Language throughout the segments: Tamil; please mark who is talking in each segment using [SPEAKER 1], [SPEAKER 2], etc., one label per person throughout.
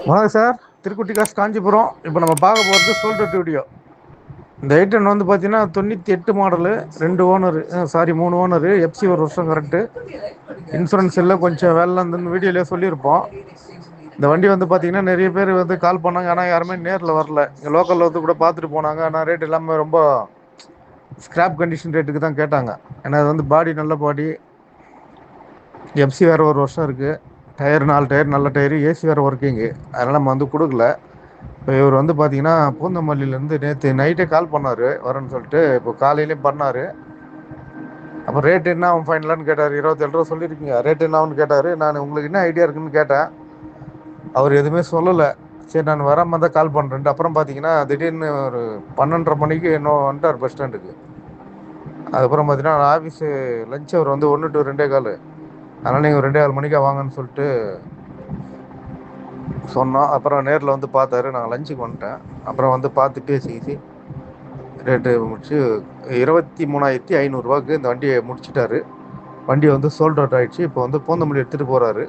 [SPEAKER 1] வணக்கம் சார். திருக்குட்டி காசு காஞ்சிபுரம். இப்போ நம்ம பார்க்க போகிறது சோல்டர் வீடியோ. இந்த ஐட்டன் வந்து பார்த்தீங்கன்னா 98 model, 2 owner, sorry 3 owner, FC ஒரு வருஷம் கரெக்டு. இன்சூரன்ஸ் எல்லாம் கொஞ்சம் வேலை அந்த வீடியோலேயே சொல்லியிருப்போம். இந்த வண்டி வந்து பார்த்தீங்கன்னா நிறைய பேர் வந்து கால் பண்ணாங்க, ஆனால் யாருமே நேரில் வரல. இங்கே லோக்கலில் வந்து கூட பார்த்துட்டு போனாங்க, ஆனால் ரேட் எல்லாமே ரொம்ப ஸ்கிராப் கண்டிஷன் ரேட்டுக்கு தான் கேட்டாங்க. ஏன்னா அது வந்து பாடி நல்ல பாடி, எஃப்சி வேறு ஒரு வருஷம் இருக்குது, டயர் 4 டயர் நல்ல டயரு, ஏசி வேறு ஒர்க்கிங்கு. அதனால் நம்ம வந்து கொடுக்கல. இப்போ இவர் வந்து பார்த்தீங்கன்னா பூந்தமல்லியிலேருந்து நேற்று நைட்டே கால் பண்ணார் வரேன்னு சொல்லிட்டு. இப்போ காலையிலேயும் பண்ணார். அப்போ ரேட் என்ன அவன் ஃபைனலான்னு கேட்டார். 27 ரூபா சொல்லியிருக்கீங்க, ரேட் என்ன ஆகுன்னு கேட்டார். நான் உங்களுக்கு என்ன ஐடியா இருக்குன்னு கேட்டேன். அவர் எதுவுமே சொல்லலை. சரி நான் வராமல் தான் கால் பண்ணுறேன்ட்டு. அப்புறம் பார்த்தீங்கன்னா திடீர்னு ஒரு 12:30 மணிக்கு இன்னும் வந்துட்டார் பஸ் ஸ்டாண்டுக்கு. அதுக்கப்புறம் பார்த்தீங்கன்னா ஆஃபீஸு லஞ்ச் அவர் வந்து 1 to 2:15. அதனால் நீங்கள் 2:15 மணிக்கா வாங்கன்னு சொல்லிட்டு சொன்னோம். அப்புறம் நேரில் வந்து பார்த்தாரு. நாங்கள் லஞ்சுக்கு வந்துட்டேன். அப்புறம் வந்து பார்த்து பேசி ரேட்டு முடிச்சு 23,500 இந்த வண்டியை முடிச்சிட்டாரு. வண்டி வந்து சோல்ட் அவுட் ஆகிடுச்சு. இப்போ வந்து பூந்தமல்லி எடுத்துகிட்டு போகிறாரு.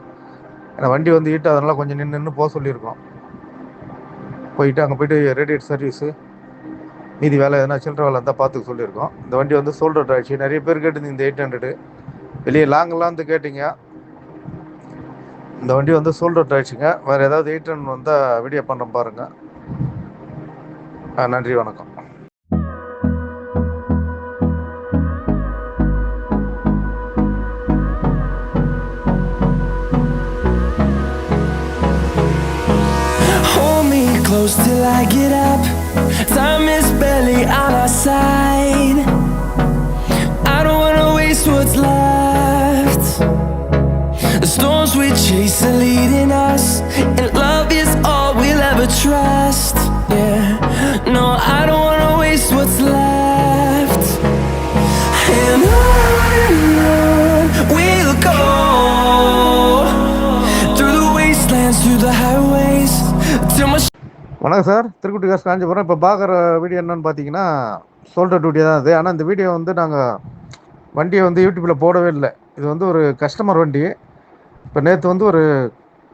[SPEAKER 1] ஏன்னா வண்டி வந்து ஹீட் அதனால கொஞ்சம் நின்று போக சொல்லியிருக்கோம். போயிட்டு அங்கே போயிட்டு ரேடியேட் சர்வீஸு மீதி வேலை எதனா சில்லற வேலை இருந்தால் பார்த்துக்க சொல்லியிருக்கோம். இந்த வண்டி வந்து சோல்ட் அவுட் ஆகிடுச்சு. நிறைய பேர் கேட்டுருந்தீங்க இந்த 800 வெளியே லாங்கெல்லாம் வந்து கேட்டிங்க. இந்த வண்டி வந்து சோல்ட் அவுட் ஆகிடுச்சுங்க. வேறு ஏதாவது 800 வந்தால் வீடியோ பண்ணுறேன் பாருங்கள். நன்றி, வணக்கம்.
[SPEAKER 2] Close till I get up. Time is barely on our side. I don't wanna waste what's left. The storms we chase are leading us, and love is all we'll ever trust. Yeah, no, I don't wanna waste what's left. And on we'll go, through the wastelands, through the highways, till my
[SPEAKER 1] வணக்கம் சார். திருக்குட்டி காசு காஞ்சிபுரம். இப்போ பார்க்குற வீடியோ என்னன்னு பார்த்தீங்கன்னா சோல்டர் டியூட்டி தான் அது. ஆனால் இந்த வீடியோ வந்து நாங்கள் வண்டியை வந்து யூடியூப்பில் போடவே இல்லை. இது வந்து ஒரு கஸ்டமர் வண்டி. இப்போ நேற்று வந்து ஒரு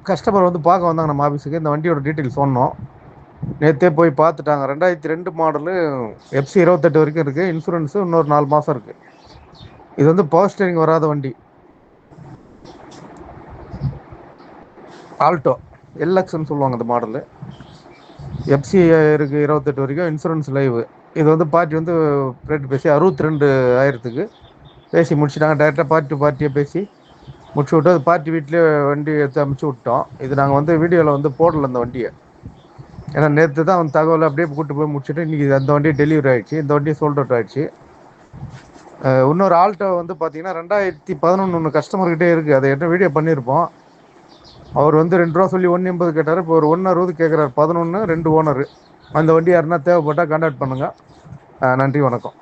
[SPEAKER 1] கஸ்டமர் வந்து பார்க்க வந்தாங்க நம்ம ஆஃபீஸுக்கு. இந்த வண்டியோட டீட்டெயில் சொன்னோம். நேற்றே போய் பார்த்துட்டாங்க. 2002 மாடலு, எஃப்சி 28 வரைக்கும் இருக்குது. இன்சூரன்ஸு இன்னொரு 4 மாதம் இருக்குது. இது வந்து பவர் ஸ்டேரிங் வராத வண்டி. ஆல்டோ எல்எக்ஸ்ன்னு சொல்லுவாங்க இந்த மாடலு. எஃப்சி இருக்குது 28 வரைக்கும், இன்சூரன்ஸ் லைவ். இது வந்து பார்ட்டி வந்து ரேட்டு பேசி 62,000 பேசி முடிச்சுட்டாங்க. டேரெக்டாக பார்ட்டி டு பார்ட்டியை பேசி முடிச்சு விட்டு அது பார்ட்டி வீட்லேயே வண்டி எடுத்து அமுச்சு விட்டோம். இது நாங்கள் வந்து வீடியோவில் வந்து போடலை இந்த வண்டியை. ஏன்னா நேற்று தான் வந்து தகவலை அப்படியே கூப்பிட்டு போய் முடிச்சுட்டு இன்றைக்கி அந்த வண்டி டெலிவரி ஆகிடுச்சு. இந்த வண்டி சோல்ட் அவுட் ஆகிடுச்சு. இன்னொரு ஆல்டோ வந்து பார்த்தீங்கன்னா 2011 ஒன்று கஸ்டமர்கிட்டே இருக்குது. அதை என்ன வீடியோ பண்ணியிருப்போம். அவர் வந்து 2 ரூபா சொல்லி 1.80 கேட்டார். இப்போ ஒரு 1.60 கேட்குறாரு. 11, 2 ஓனரு. அந்த வண்டி யாருன்னா தேவைப்பட்டால் கான்டாக்ட் பண்ணுங்கள். நன்றி, வணக்கம்.